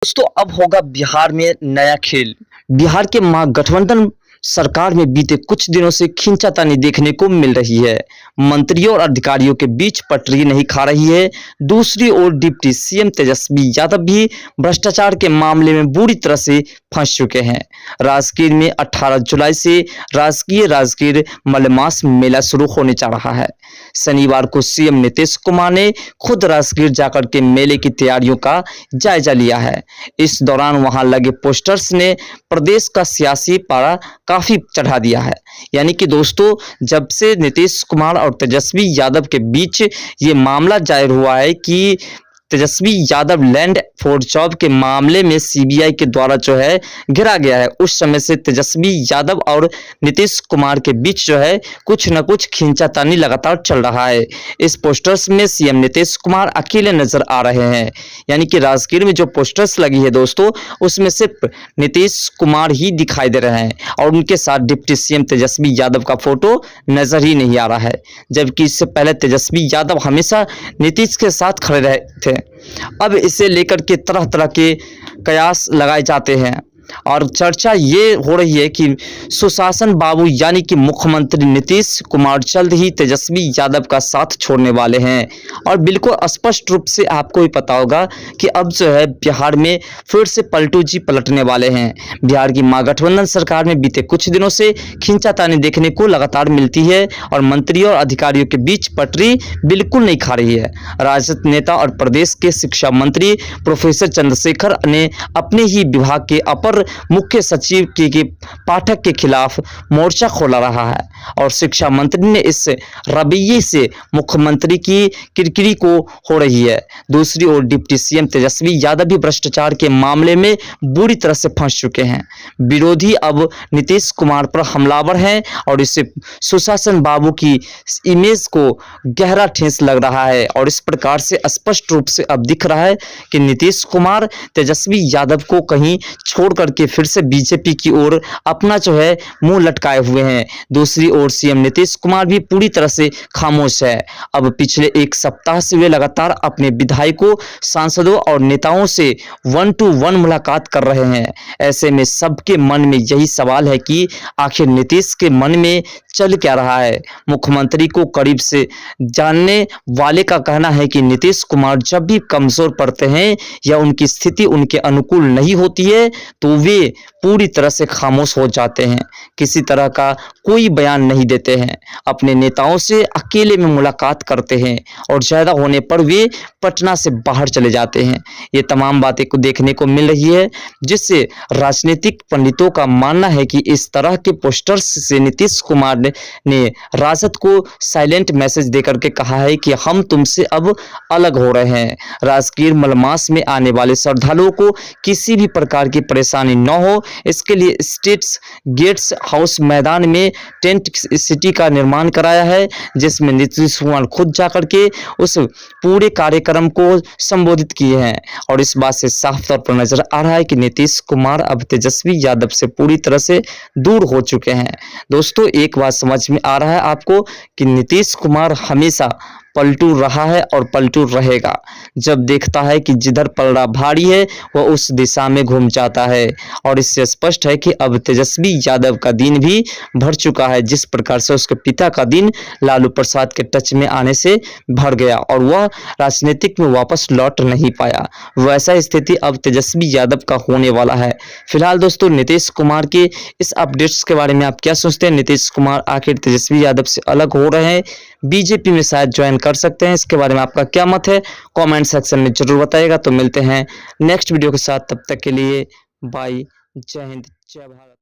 दोस्तों अब होगा बिहार में नया खेल। बिहार के महागठबंधन सरकार में बीते कुछ दिनों से खींचातानी देखने को मिल रही है। मंत्रियों और अधिकारियों के बीच पटरी नहीं खा रही है। दूसरी ओर डिप्टी सीएम तेजस्वी यादव भी भ्रष्टाचार के मामले में बुरी तरह से फंस चुके हैं। राजगीर में 18 जुलाई से राजगीर मलमास मेला शुरू होने जा रहा है। शनिवार को सीएम नीतीश कुमार ने खुद राजगीर जाकर के मेले की तैयारियों का जायजा लिया है। इस दौरान वहां लगे पोस्टर्स ने प्रदेश का सियासी पारा काफी चढ़ा दिया है। यानी कि दोस्तों, जब से नीतीश कुमार और तेजस्वी यादव के बीच ये मामला जाहिर हुआ है कि Tejashwi Yadav land for job के मामले में सीबीआई के द्वारा जो है घिरा गया है, उस समय से तेजस्वी यादव और नीतीश कुमार के बीच जो है कुछ न कुछ खींचातानी लगातार चल रहा है। इस पोस्टर्स में सीएम नीतीश कुमार अकेले नजर आ रहे हैं। यानी कि राजगीर में जो पोस्टर्स लगी है दोस्तों, उसमें सिर्फ नीतीश कुमार ही दिखाई दे रहे हैं और उनके साथ डिप्टी सीएम तेजस्वी यादव का फोटो नजर ही नहीं आ रहा है। जबकि इससे पहले तेजस्वी यादव हमेशा नीतीश के साथ खड़े रहे थे। अब इसे लेकर के तरह तरह के कयास लगाए जाते हैं और चर्चा ये हो रही है कि सुशासन बाबू यानी कि मुख्यमंत्री नीतीश कुमार जल्द ही तेजस्वी यादव का साथ छोड़ने वाले हैं। और बिल्कुल स्पष्ट रूप से आपको ही पता होगा कि अब जो है बिहार में फिर से पलटू जी पलटने वाले हैं। बिहार की महागठबंधन सरकार में बीते कुछ दिनों से खींचातानी देखने को लगातार मिलती है और मंत्रियों और अधिकारियों के बीच पटरी बिल्कुल नहीं खा रही है। राजद नेता और प्रदेश के शिक्षा मंत्री प्रोफेसर चंद्रशेखर ने अपने ही विभाग के अपर मुख्य सचिव के पाठक के खिलाफ मोर्चा खोला रहा है और शिक्षा मंत्री ने इस रवैये से मुख्यमंत्री की किरकिरी को हो रही है। दूसरी ओर डिप्टी सीएम तेजस्वी यादव भी भ्रष्टाचार के मामले में बुरी तरह से फंस चुके हैं। विरोधी अब नीतीश कुमार पर हमलावर हैं और इससे सुशासन बाबू की इमेज को गहरा ठेस लग रहा है और इस प्रकार से स्पष्ट रूप से अब दिख रहा है कि नीतीश कुमार तेजस्वी यादव को कहीं छोड़ करके फिर से बीजेपी की ओर अपना जो है मुंह लटकाए हुए हैं। दूसरी ओर सीएम नीतीश कुमार भी पूरी तरह से खामोश है। अब पिछले एक सप्ताह से वे लगातार अपने विधायकों, सांसदों और नेताओं से 1-to-1 मुलाकात कर रहे हैं। ऐसे में सबके मन में यही सवाल है कि आखिर नीतीश के मन में चल क्या रहा है। मुख्यमंत्री को करीब से जानने वाले का कहना है कि नीतीश कुमार जब भी कमजोर पड़ते हैं या उनकी स्थिति उनके अनुकूल नहीं होती है तो वे पूरी तरह से खामोश हो जाते हैं, किसी तरह का कोई बयान नहीं देते हैं, अपने नेताओं से अकेले में मुलाकात करते हैं और ज्यादा होने पर वे पटना से बाहर चले जाते हैं। ये तमाम बातें को देखने को मिल रही है, जिससे राजनीतिक पंडितों का मानना है कि इस तरह के पोस्टर्स से नीतीश कुमार ने राजद को साइलेंट मैसेज देकर के कहा है कि हम तुमसे अब अलग हो रहे हैं। राजगीर मलमास में आने वाले श्रद्धालुओं को किसी भी प्रकार की परेशानी न हो, इसके लिए स्टेट्स गेट्स हाउस मैदान में टेंट सिटी का निर्माण कराया है, जिसमें नीतीश कुमार खुद जाकर के उस पूरे कार्यक्रम को संबोधित किए हैं। और इस बात से साफ तौर पर नजर आ रहा है कि नीतीश कुमार अब तेजस्वी यादव से पूरी तरह से दूर हो चुके हैं। दोस्तों, एक बात समझ में आ रहा है आपको कि नीतीश कुमार हमेशा पलटू रहा है और पलटू रहेगा। जब देखता है कि जिधर पलड़ा भारी है वह उस दिशा में घूम जाता है और इससे स्पष्ट है कि अब तेजस्वी यादव का दिन भी भर चुका है, जिस प्रकार से उसके पिता का दिन लालू प्रसाद के टच में आने से भर गया और वह राजनीतिक में वापस लौट नहीं पाया। वैसा स्थिति अब तेजस्वी यादव का होने वाला है। फिलहाल दोस्तों, नीतीश कुमार के इस अपडेट्स के बारे में आप क्या सोचते हैं? नीतीश कुमार आखिर तेजस्वी यादव से अलग हो रहे हैं, बीजेपी में शायद ज्वाइन कर सकते हैं, इसके बारे में आपका क्या मत है? कमेंट सेक्शन में जरूर बताइएगा। तो मिलते हैं नेक्स्ट वीडियो के साथ, तब तक के लिए बाय, जय हिंद, जय भारत।